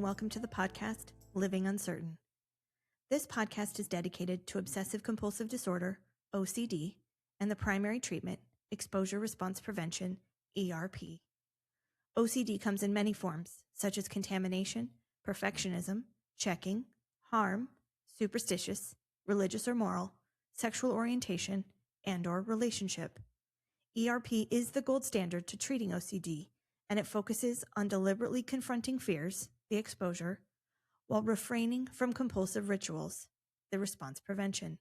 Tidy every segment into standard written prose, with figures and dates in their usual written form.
welcome to the podcast, Living Uncertain. This podcast is dedicated to obsessive-compulsive disorder, OCD, and the primary treatment, exposure response prevention, ERP. OCD comes in many forms, such as contamination, perfectionism, checking, harm, superstitious, religious or moral, sexual orientation, and/or relationship. ERP is the gold standard to treating OCD, and it focuses on deliberately confronting fears, the exposure, while refraining from compulsive rituals, the response prevention.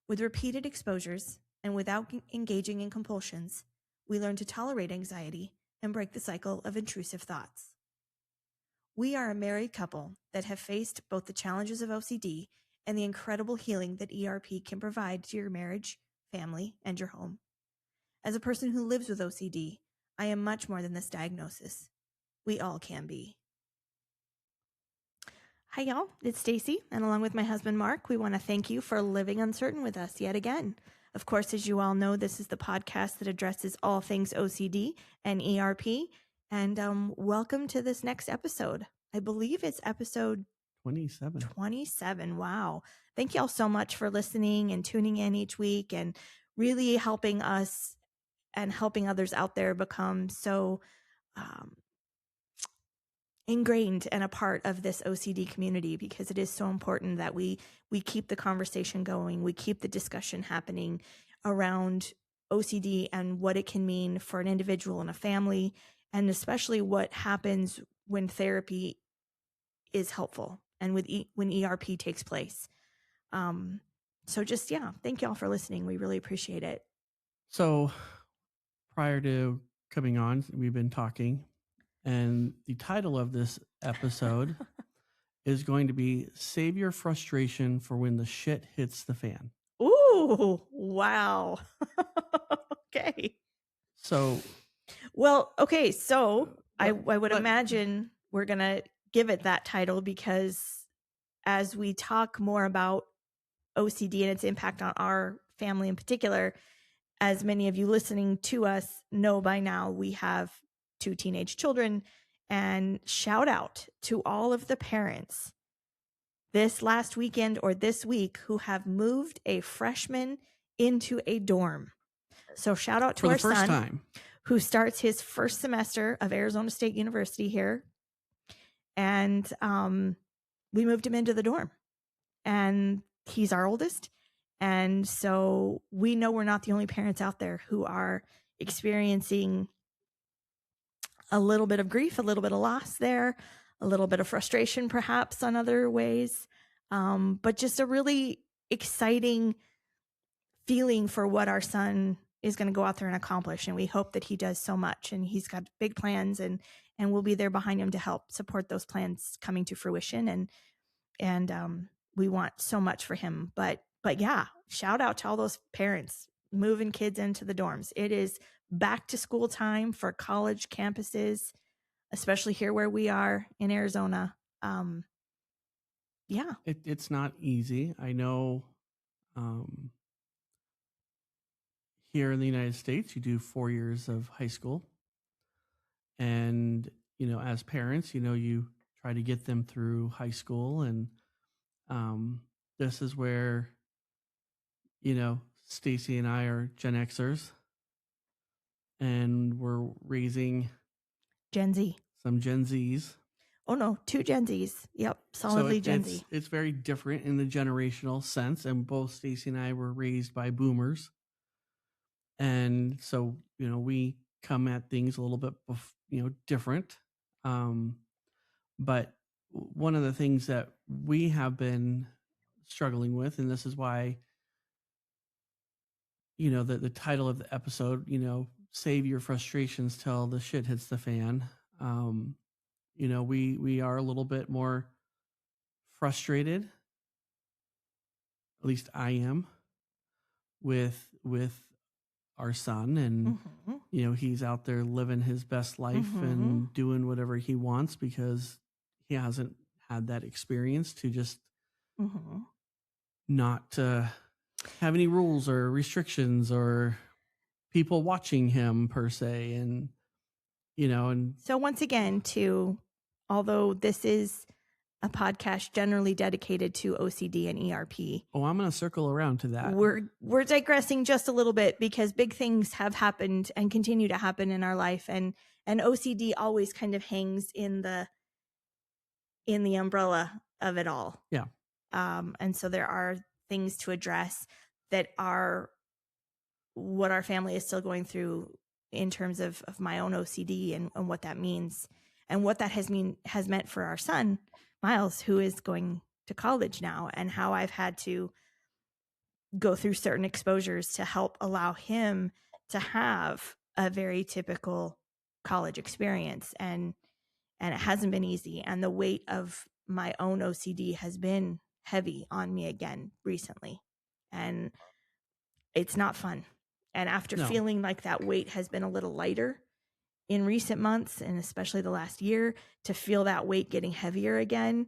With repeated exposures and without engaging in compulsions, we learn to tolerate anxiety and break the cycle of intrusive thoughts. We are a married couple that have faced both the challenges of OCD and the incredible healing that ERP can provide to your marriage, family, and your home. As a person who lives with OCD, I am much more than this diagnosis. We all can be. Hi, y'all. It's Stacey, and along with my husband, Mark, we want to thank you for living uncertain with us yet again. Of course, as you all know, this is the podcast that addresses all things OCD and ERP, and welcome to this next episode. I believe it's episode 27. Wow. Thank y'all so much for listening and tuning in each week and really helping us and helping others out there become so ingrained and a part of this OCD community, because it is so important that we keep the conversation going. We keep the discussion happening around OCD and what it can mean for an individual and a family, and especially what happens when therapy is helpful and when ERP takes place. So just, thank y'all for listening. We really appreciate it. So prior to coming on, we've been talking, and the title of this episode is going to be Save Your Frustration for When the Shit Hits the Fan. Ooh, wow. Okay. So. Well, okay. So I would imagine we're going to give it that title because as we talk more about OCD and its impact on our family in particular, as many of you listening to us know by now, we have 2 teenage children, and shout out to all of the parents this last weekend or this week who have moved a freshman into a dorm. So shout out to our son who starts his first semester of Arizona State University here. And we moved him into the dorm, and he's our oldest. And so we know we're not the only parents out there who are experiencing a little bit of grief, a little bit of loss there, a little bit of frustration perhaps on other ways, but just a really exciting feeling for what our son is going to go out there and accomplish. And we hope that he does so much, and he's got big plans, and we'll be there behind him to help support those plans coming to fruition. And we want so much for him, but yeah, shout out to all those parents moving kids into the dorms. It is back to school time for college campuses, especially here where we are in Arizona. It's not easy. I know here in the United States, you do 4 years of high school. And, as parents, you try to get them through high school. And this is where, Stacey and I are Gen Xers. And we're raising Gen Z. Some Gen Zs. Oh, no, 2 Gen Zs. Yep, solidly Gen Z. It's very different in the generational sense. And both Stacey and I were raised by boomers. And so, we come at things a little bit, different. But one of the things that we have been struggling with, and this is why, the title of the episode, Save Your Frustrations Till the Shit Hits the Fan. We are a little bit more frustrated, at least I am, with our son, and he's out there living his best life and doing whatever he wants because he hasn't had that experience to just not have any rules or restrictions or people watching him per se. And so once again, although this is a podcast generally dedicated to OCD and ERP. Oh, I'm going to circle around to that. We're digressing just a little bit because big things have happened and continue to happen in our life, and OCD always kind of hangs in the umbrella of it all. Yeah. And so there are things to address that are what our family is still going through in terms of my own OCD and what that means and what that has meant for our son, Miles, who is going to college now, and how I've had to go through certain exposures to help allow him to have a very typical college experience. And it hasn't been easy. And the weight of my own OCD has been heavy on me again recently. And it's not fun. And after feeling like that weight has been a little lighter in recent months, and especially the last year, to feel that weight getting heavier again,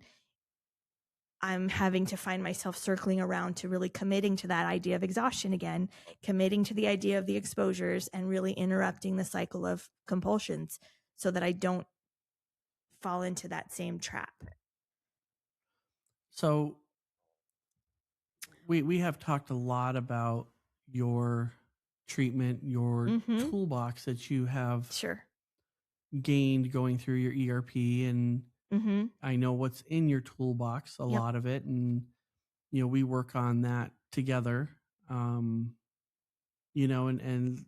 I'm having to find myself circling around to really committing to that idea of exhaustion again, committing to the idea of the exposures, and really interrupting the cycle of compulsions so that I don't fall into that same trap. So we have talked a lot about your treatment, your toolbox that you have gained going through your ERP, and I know what's in your toolbox, a lot of it, and we work on that together. And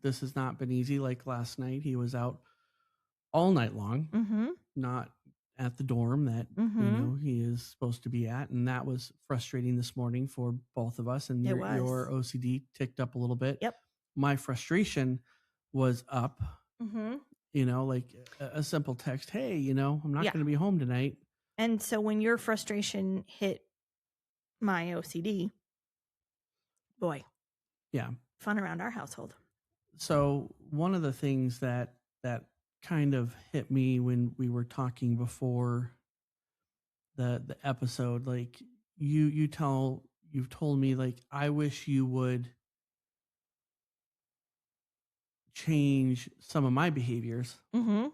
this has not been easy. Like last night, he was out all night long, not at the dorm that he is supposed to be at, and that was frustrating this morning for both of us. And your OCD ticked up a little bit. My frustration was up. Like a simple text, hey, I'm not going to be home tonight. And so when your frustration hit my OCD, boy, fun around our household. So one of the things that kind of hit me when we were talking before the episode, like you've told me, like, I wish you would change some of my behaviors in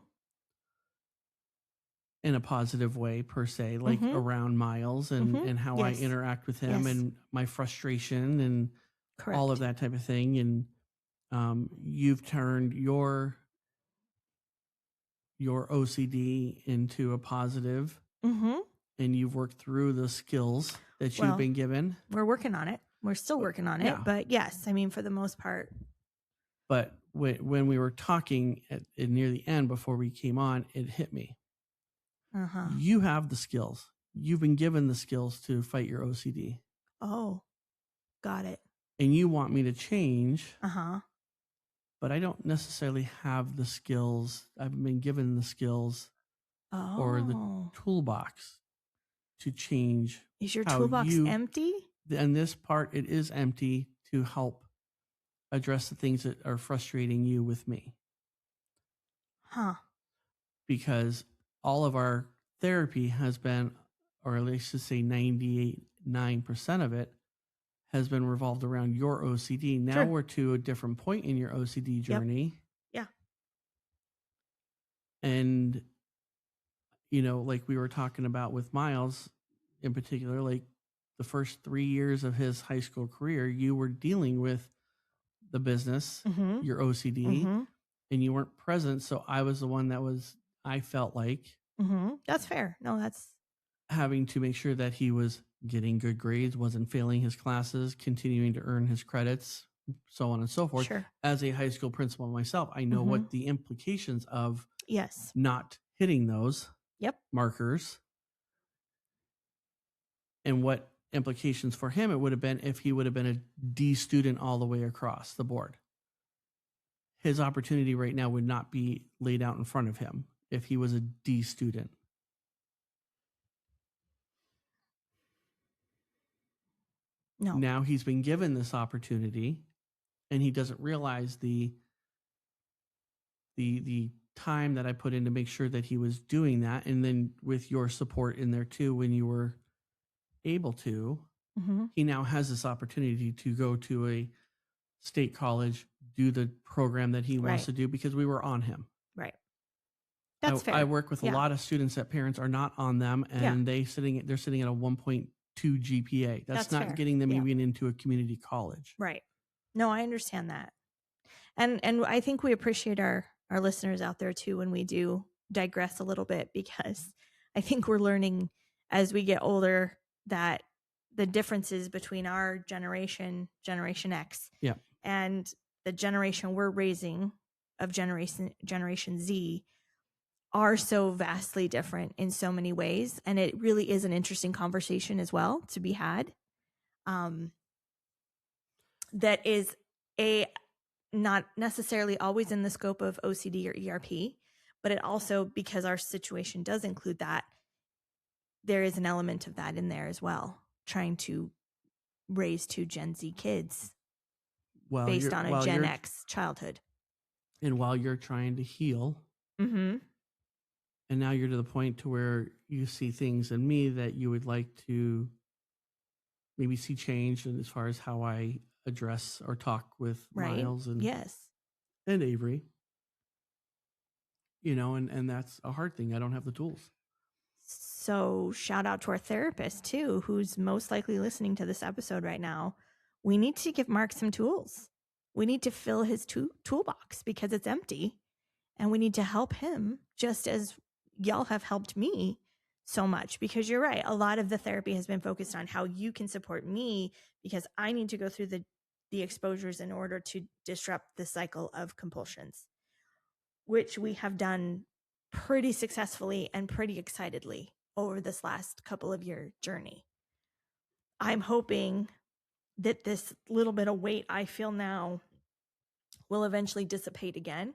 a positive way, per se, like around Miles and how I interact with him and my frustration and all of that type of thing. And you've turned your OCD into a positive, and you've worked through the skills that you've been given. We're working on it. We're still working on it, but yes, I mean, for the most part. But when we were talking at near the end before we came on, it hit me. You have the skills. You've been given the skills to fight your OCD. Oh, got it. And you want me to change. But I don't necessarily have the skills. I've been given the skills or the toolbox to change. Is your toolbox empty? And this part, it is empty to help address the things that are frustrating you with me. Because all of our therapy has been, or at least to say 98.9% of it, has been revolved around your OCD. Now we're to a different point in your OCD journey. And, like we were talking about with Miles in particular, like the first 3 years of his high school career, you were dealing with the business, your OCD, and you weren't present. So I was the one that I felt like. That's fair. No, that's having to make sure that he was getting good grades, wasn't failing his classes, continuing to earn his credits, so on and so forth. As a high school principal myself, I know what the implications of not hitting those markers and what implications for him it would have been if he would have been a D student all the way across the board. His opportunity right now would not be laid out in front of him if he was a D student. No. Now he's been given this opportunity, and he doesn't realize the time that I put in to make sure that he was doing that. And then with your support in there too, when you were able to, he now has this opportunity to go to a state college, do the program that he wants to do, because we were on him. Right. That's fair. I work with a lot of students that parents are not on them, and they're sitting at a 1.2 GPA. That's not fair. getting them even into a community college. Right. No, I understand that. And I think we appreciate our listeners out there too when we do digress a little bit, because I think we're learning as we get older that the differences between our generation X, and the generation we're raising of generation Z are so vastly different in so many ways, and it really is an interesting conversation as well to be had. That is not necessarily always in the scope of OCD or ERP, but it also, because our situation does include that, there is an element of that in there as well, trying to raise 2 Gen Z kids based on a Gen X childhood. And while you're trying to heal, mm-hmm. and now you're to the point to where you see things in me that you would like to maybe see change in as far as how I address or talk with Miles and Avery. You know, and that's a hard thing. I don't have the tools. So shout out to our therapist too, who's most likely listening to this episode right now. We need to give Mark some tools. We need to fill his toolbox because it's empty, and we need to help him just as y'all have helped me so much. Because you're right, a lot of the therapy has been focused on how you can support me, because I need to go through the exposures in order to disrupt the cycle of compulsions, which we have done pretty successfully and pretty excitedly over this last couple of year journey. I'm hoping that this little bit of weight I feel now will eventually dissipate again,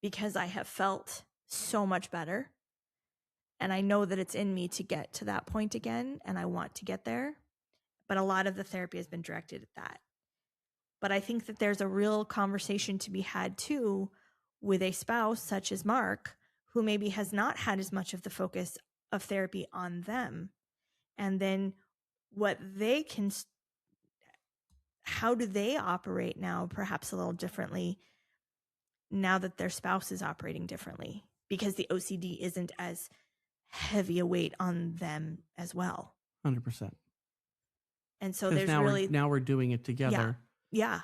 because I have felt so much better. And I know that it's in me to get to that point again, and I want to get there. But a lot of the therapy has been directed at that. But I think that there's a real conversation to be had too with a spouse such as Mark, who maybe has not had as much of the focus of therapy on them. And then what they can, how do they operate now, perhaps a little differently now that their spouse is operating differently, because the OCD isn't as heavy a weight on them as well. 100%. And so there's really now we're doing it together. Yeah.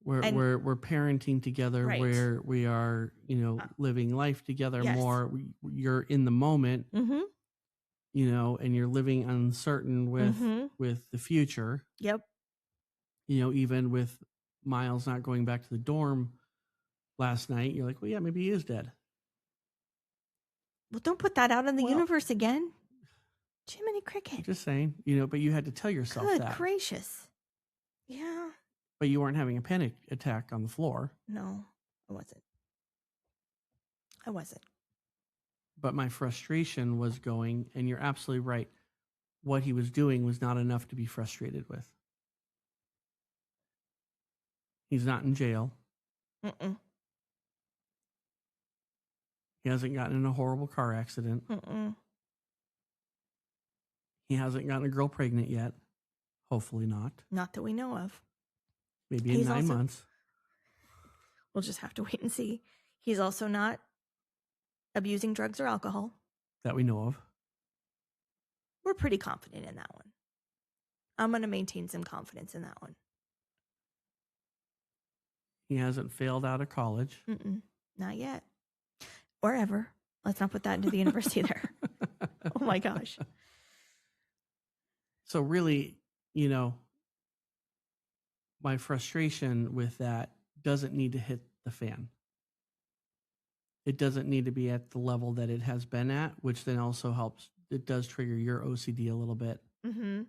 We're parenting together, where we are, you know, living life together more. You're in the moment, you know, and you're living uncertain with the future. Yep. You know, even with Miles not going back to the dorm last night, you're like, well, yeah, maybe he is dead. Well, don't put that out in the universe again. Jiminy Cricket. I'm just saying, you know, but you had to tell yourself that. Good gracious. Yeah. But you weren't having a panic attack on the floor. No, I wasn't. But my frustration was going, and you're absolutely right. What he was doing was not enough to be frustrated with. He's not in jail. Mm-mm. He hasn't gotten in a horrible car accident. Mm-mm. He hasn't gotten a girl pregnant yet. Hopefully not. Not that we know of. Maybe in 9 months. We'll just have to wait and see. He's also not abusing drugs or alcohol. That we know of. We're pretty confident in that one. I'm going to maintain some confidence in that one. He hasn't failed out of college. Mm-mm. Not yet. Or ever. Let's not put that into the universe either. Oh my gosh. So really, you know, my frustration with that doesn't need to hit the fan. It doesn't need to be at the level that it has been at, which then also helps. It does trigger your OCD a little bit. Mm-hmm.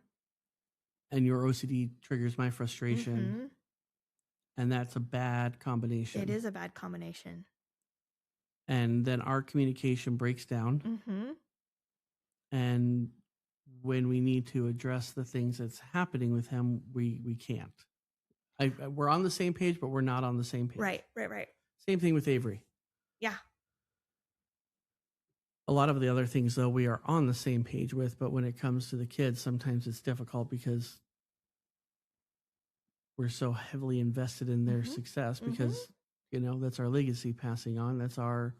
And your OCD triggers my frustration. Mm-hmm. And that's a bad combination. It is a bad combination. And then our communication breaks down. Mm-hmm. And when we need to address the things that's happening with him, we can't. We're on the same page, but we're not on the same page. Right. Same thing with Avery. Yeah. A lot of the other things, though, we are on the same page with, but when it comes to the kids, sometimes it's difficult because we're so heavily invested in their success because, you know, that's our legacy passing on. That's our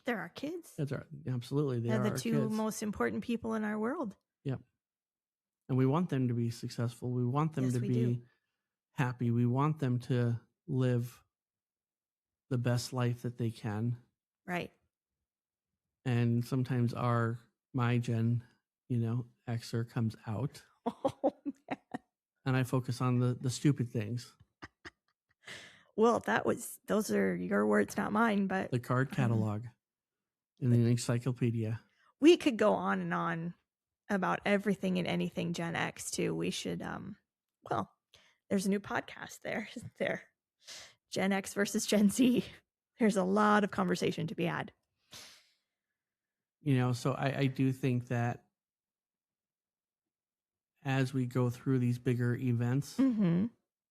They're our kids. Absolutely. They're the two most important people in our world. Yep. And we want them to be successful. We want them to be happy. We want them to live the best life that they can. Right. And sometimes my Gen, Xer comes out. Oh, man. And I focus on the stupid things. Well, those are your words, not mine, but the card catalog in the encyclopedia. We could go on and on about everything and anything Gen X too. We should, well, there's a new podcast there, isn't there? Gen X versus Gen Z. There's a lot of conversation to be had. So I do think that as we go through these bigger events,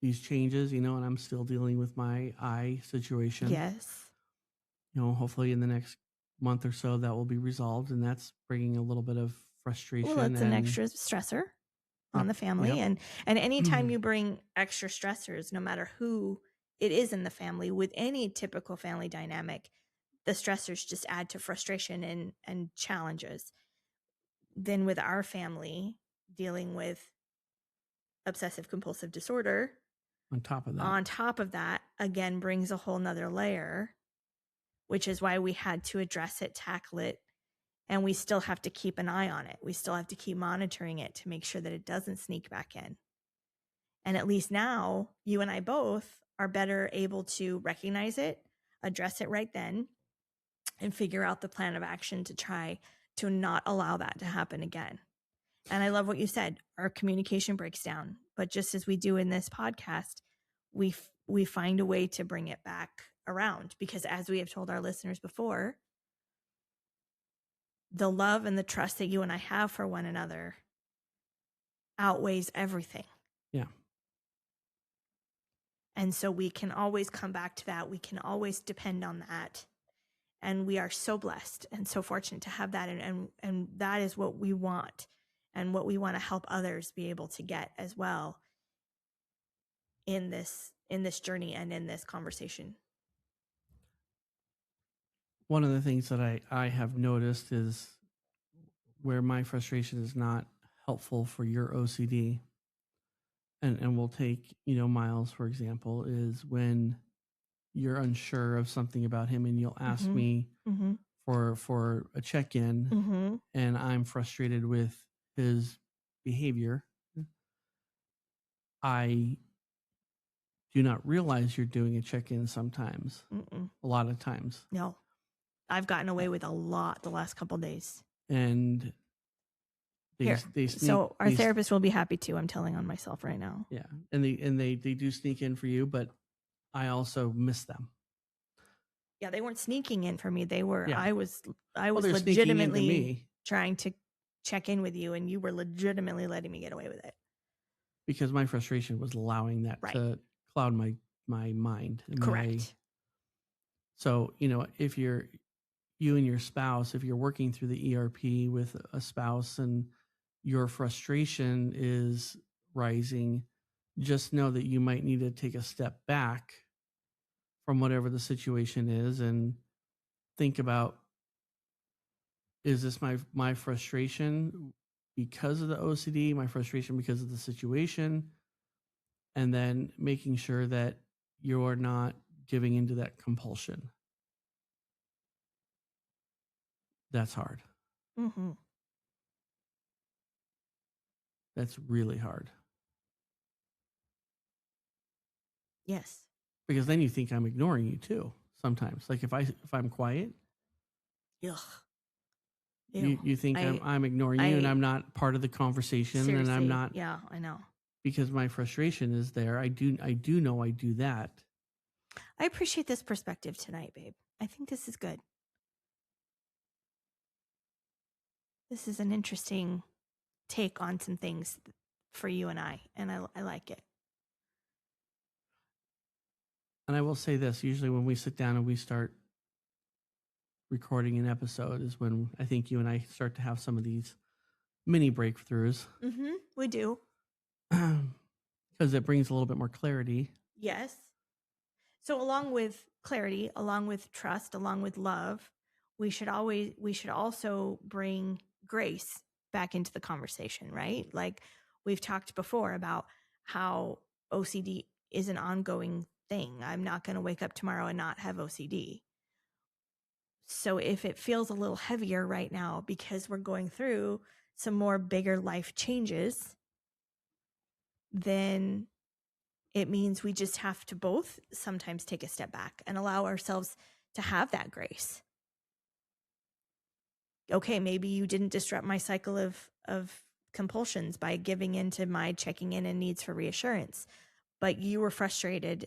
these changes, and I'm still dealing with my eye situation. Yes. Hopefully in the next month or so that will be resolved, and that's bringing a little bit of frustration. Well, it's an extra stressor on the family. Yep. And anytime you bring extra stressors, no matter who it is in the family, with any typical family dynamic, the stressors just add to frustration and challenges. Then with our family dealing with obsessive compulsive disorder, on top of that, again, brings a whole nother layer, which is why we had to address it, tackle it, and we still have to keep an eye on it. We still have to keep monitoring it to make sure that it doesn't sneak back in. And at least now, you and I both are better able to recognize it, address it right then, and figure out the plan of action to try to not allow that to happen again. And I love what you said. Our communication breaks down, but just as we do in this podcast, we find a way to bring it back around, because as we have told our listeners before, the love and the trust that you and I have for one another outweighs everything. Yeah. And so we can always come back to that. We can always depend on that. And we are so blessed and so fortunate to have that. And that is what we want, and what we want to help others be able to get as well in this journey and in this conversation. One of the things that I have noticed is where my frustration is not helpful for your OCD, and we'll take, Miles, for example, is when you're unsure of something about him and you'll ask me for a check-in, and I'm frustrated with his behavior. I do not realize you're doing a check-in sometimes. A lot of times. No. I've gotten away with a lot the last couple of days. And they sneak, so our therapist will be happy too. I'm telling on myself right now. Yeah. And they do sneak in for you, but I also miss them. Yeah, they weren't sneaking in for me. They were, yeah. I was legitimately trying to check in with you, and you were legitimately letting me get away with it. Because my frustration was allowing that to cloud my mind. Correct. So, if you and your spouse, if you're working through the ERP with a spouse and your frustration is rising, just know that you might need to take a step back from whatever the situation is and think about, is this my frustration because of the OCD, my frustration because of the situation? And then making sure that you're not giving into that compulsion. That's hard. That's really hard. Yes. Because then you think I'm ignoring you too. Sometimes, like if I'm quiet, ugh. You think I'm ignoring you, and I'm not part of the conversation, seriously, and I'm not. Yeah, I know. Because my frustration is there. I do know I do that. I appreciate this perspective tonight, babe. I think this is good. This is an interesting take on some things for you and I like it. And I will say this, usually when we sit down and we start recording an episode is when I think you and I start to have some of these mini breakthroughs. We do. Because it brings a little bit more clarity. Yes. So along with clarity, along with trust, along with love, we should also bring grace back into the conversation, right? Like we've talked before about how OCD is an ongoing thing. I'm not going to wake up tomorrow and not have OCD. So if it feels a little heavier right now because we're going through some more bigger life changes, then it means we just have to both sometimes take a step back and allow ourselves to have that grace. Okay, maybe you didn't disrupt my cycle of compulsions by giving into my checking in and needs for reassurance, but you were frustrated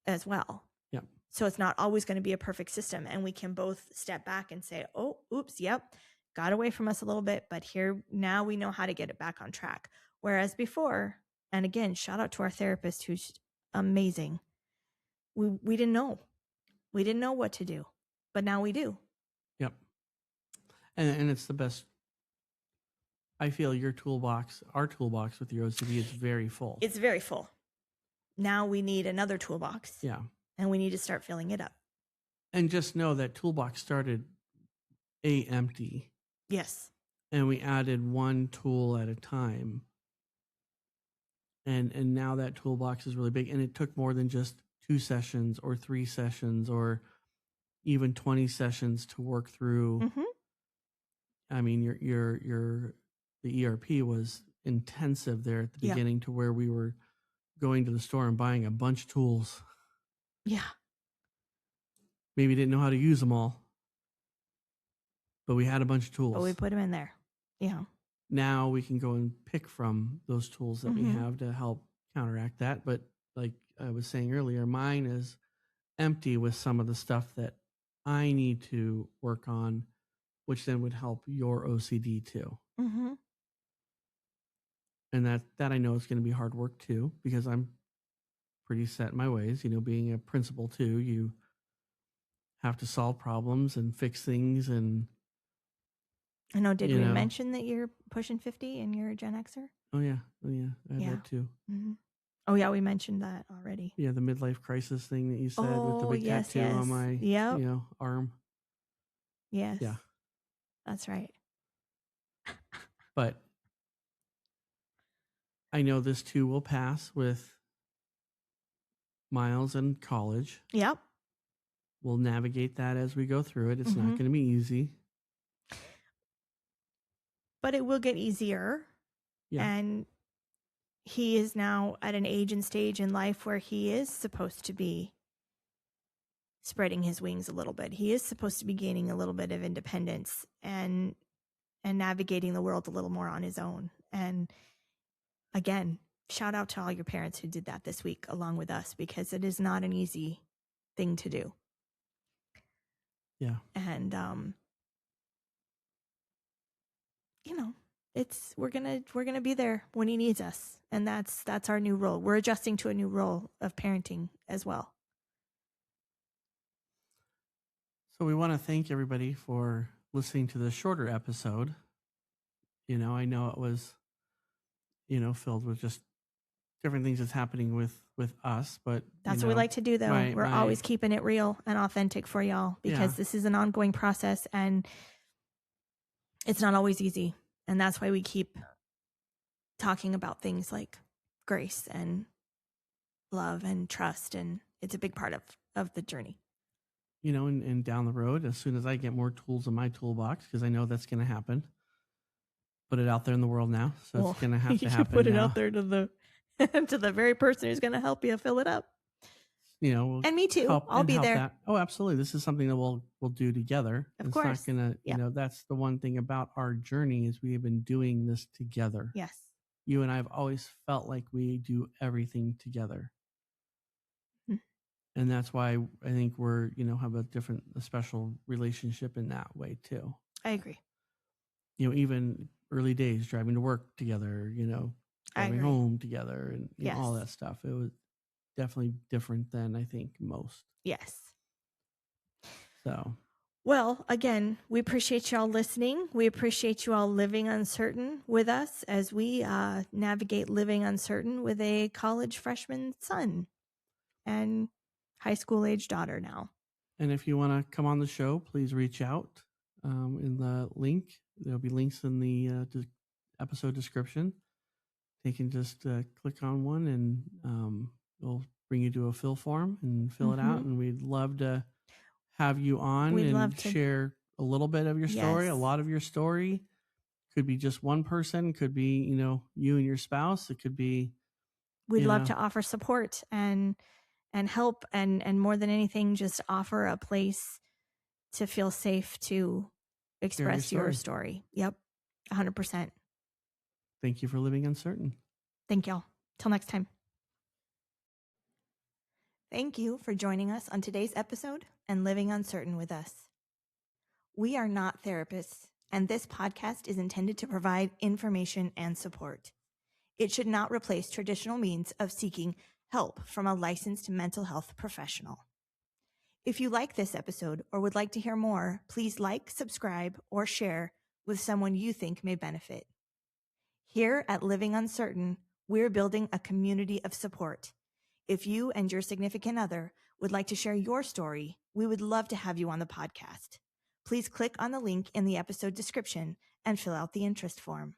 as well. Yeah. So it's not always going to be a perfect system, and we can both step back and say, oh, oops, yep, got away from us a little bit, but here now we know how to get it back on track. Whereas before, and again, shout out to our therapist who's amazing. We didn't know. We didn't know what to do, but now we do. Yep. And it's the best. I feel our toolbox with your OCD is very full. It's very full. Now we need another toolbox. Yeah. And we need to start filling it up. And just know that toolbox started empty. Yes. And we added one tool at a time. And now that toolbox is really big. And it took more than just 2 sessions or 3 sessions or even 20 sessions to work through. Mm-hmm. I mean, the ERP was intensive there at the beginning, to where we were going to the store and buying a bunch of tools. Yeah. Maybe didn't know how to use them all, but we had a bunch of tools. But we put them in there. Yeah. Now we can go and pick from those tools that we have to help counteract that. But like I was saying earlier, mine is empty with some of the stuff that I need to work on, which then would help your OCD too. Mm-hmm. And that I know is going to be hard work too, because I'm pretty set in my ways. You know, being a principal too, you have to solve problems and fix things. And I know. Did we mention that you're pushing 50 and you're a Gen Xer? Oh yeah. I have that too. Mm-hmm. Oh yeah, we mentioned that already. Yeah, the midlife crisis thing that you said with the big tattoo on my arm. Yes. Yeah. That's right. But I know this too will pass with Miles in college. Yep. We'll navigate that as we go through it. It's not going to be easy. But it will get easier. Yeah. And he is now at an age and stage in life where he is supposed to be spreading his wings a little bit. He is supposed to be gaining a little bit of independence and navigating the world a little more on his own. And again, shout out to all your parents who did that this week along with us, because it is not an easy thing to do. Yeah. And we're gonna be there when he needs us. And that's our new role. We're adjusting to a new role of parenting as well. So we want to thank everybody for listening to this shorter episode. I know it was, filled with just different things that's happening with us, but that's what we like to do, though. We're always keeping it real and authentic for y'all, because this is an ongoing process and it's not always easy. And that's why we keep talking about things like grace and love and trust. And it's a big part of the journey. And down the road, as soon as I get more tools in my toolbox, because I know that's going to happen, put it out there in the world now. So it's going to have to happen. You put it out there to the very person who's going to help you fill it up. And me too. I'll be there. That. Oh, absolutely. This is something that we'll do together. Of course. It's not gonna, that's the one thing about our journey is we have been doing this together. Yes. You and I have always felt like we do everything together. And that's why I think we're, have a special relationship in that way too. I agree. Even early days, driving to work together, driving home together and all that stuff. It was definitely different than I think most. Yes. So. Well, again, we appreciate y'all listening. We appreciate you all living uncertain with us as we navigate living uncertain with a college freshman son and high school age daughter now. And if you want to come on the show, please reach out in the link. There'll be links in the episode description. They can just click on one and it'll bring you to a fill form and fill it out. And we'd love to have you on and share a little bit of your story, a lot of your story. Could be just one person, could be, you and your spouse. It could be. We'd love to offer support and help and more than anything, just offer a place to feel safe to express your story. Yep. 100%. Thank you for living uncertain. Thank y'all. Till next time. Thank you for joining us on today's episode and living uncertain with us. We are not therapists, and this podcast is intended to provide information and support. It should not replace traditional means of seeking help from a licensed mental health professional. If you like this episode or would like to hear more, please like, subscribe, or share with someone you think may benefit. Here at Living Uncertain, we're building a community of support. If you and your significant other would like to share your story, we would love to have you on the podcast. Please click on the link in the episode description and fill out the interest form.